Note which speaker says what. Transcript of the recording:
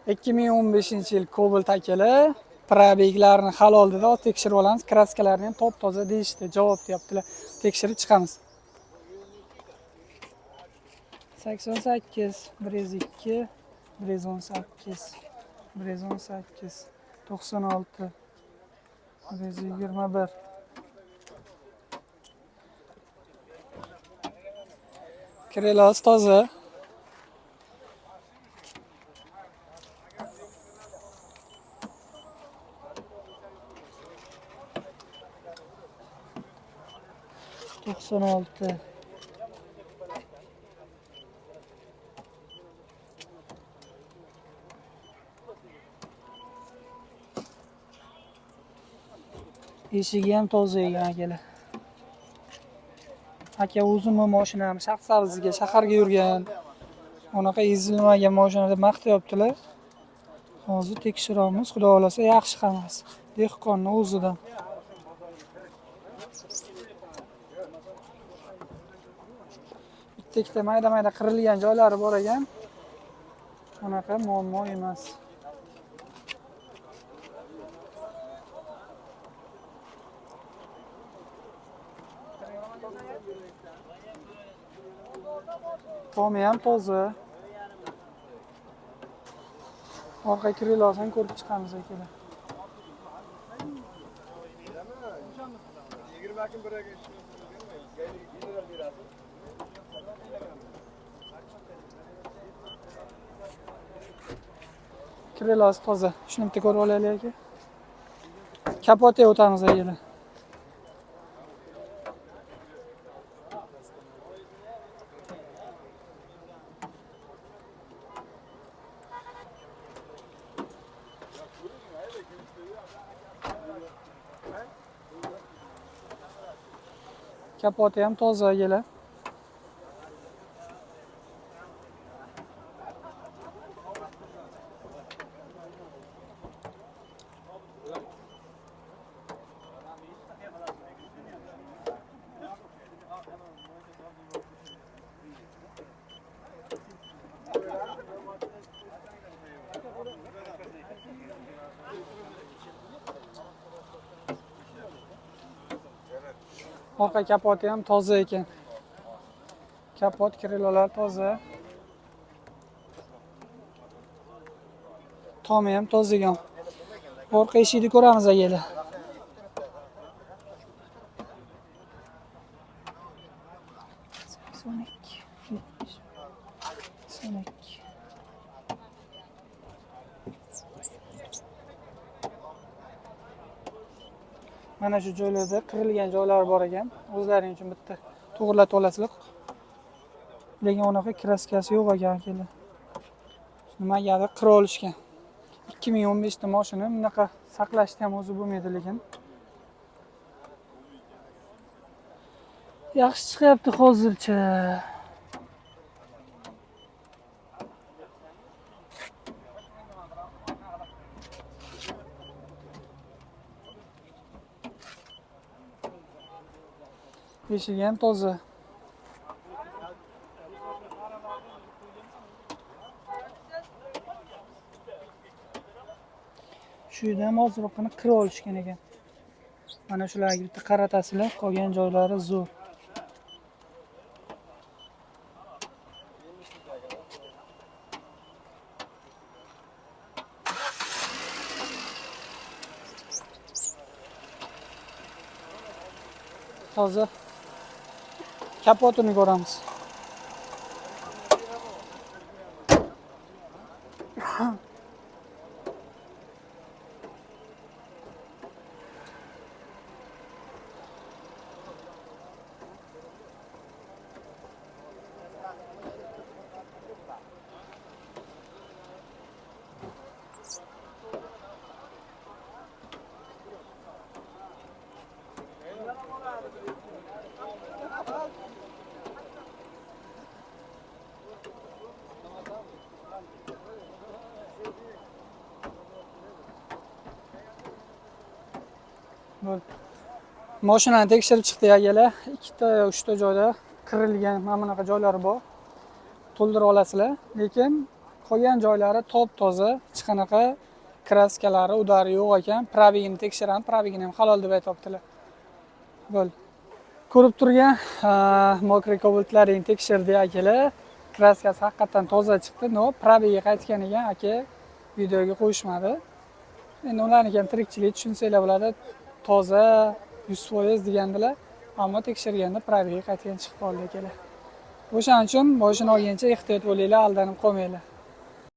Speaker 1: 2015-yil Cobalt akalar probeglarni halol dedi. Tekshirib olamiz. Kraskalarni ham top-toza deyishdi. Javob deyaptilar. Tekshirib chiqamiz. 88, 102, 118, 118, 96, 121. Krelos toza. Doksan altı. Eshigi ham toza ekan akalar. Aka o'zimni mashinam shaxsavizga shaharga yurgan. Unaqa ezilmagan mashina deb maqtayaptilar. Hozir tekshiramiz. Xudo xolasa yaxshi hammasi. Dehqonning o'zidan. Bitta mayda-mayda qirilgan joylari bor ekan. Unaqa muammo emas. Tomi ham toza. Orqa kirilosini ko'rib chiqamiz akalar. Krilos toza. Shuni bitta ko'rib olaylik aka. Kapotga o'tamiz akalar. Kapoti ham toza akalar. Orqa kapoti ham toza ekan. Kapot krilolar toza. Tomi ham toza ekan. Orqa eshikni ko'ramiz akalar. Mana shu joylarda qirilgan joylar bor ekan. O'zlaring uchun bitta to'g'irlatib olasizlar. Lekin unaqa kraskasi yo'q ekan akalar. Nimagadir qirib olishgan. 2015 ta mashina bunaqa saqlashni ham o'zi bo'lmaydi lekin. Yaxshi chiqyapti hozircha. Eshigi ham toza. Shu yerda ham hozirroqni qirib olishgan ekan. Mana shularga bitta qaratasizlar, qolgan joylari zo'r. Toza. Kapotini ko'ramiz. Mashinani tekshirib chiqdik akalar. 2 ta 3 ta joyda qirilgan mana bunaqa joylari bor. To'ldirib olasizlar, lekin Qolgan joylari top-toza, hech qanaqa kraskalari, udari yo'q ekan. Probigini tekshiramiz, probigini ham halol deb aytibdilar. Bo'ldi. Ko'rib turgan mokriy kobaltlaringni tekshirdik akalar. Kraskasi haqiqatan toza chiqdi. No, probiga qaytgan ekan, aka videoga qo'yishmadi. Endi ularning ham tirikchilik tushunsanglar bo'ladi. Toza 100% degandilar, ammo tekshirganda probiga qaytgan chiqib qoldi akalar. O'shaning uchun boshini olgancha ehtiyot bo'linglar, aldanib qolmanglar.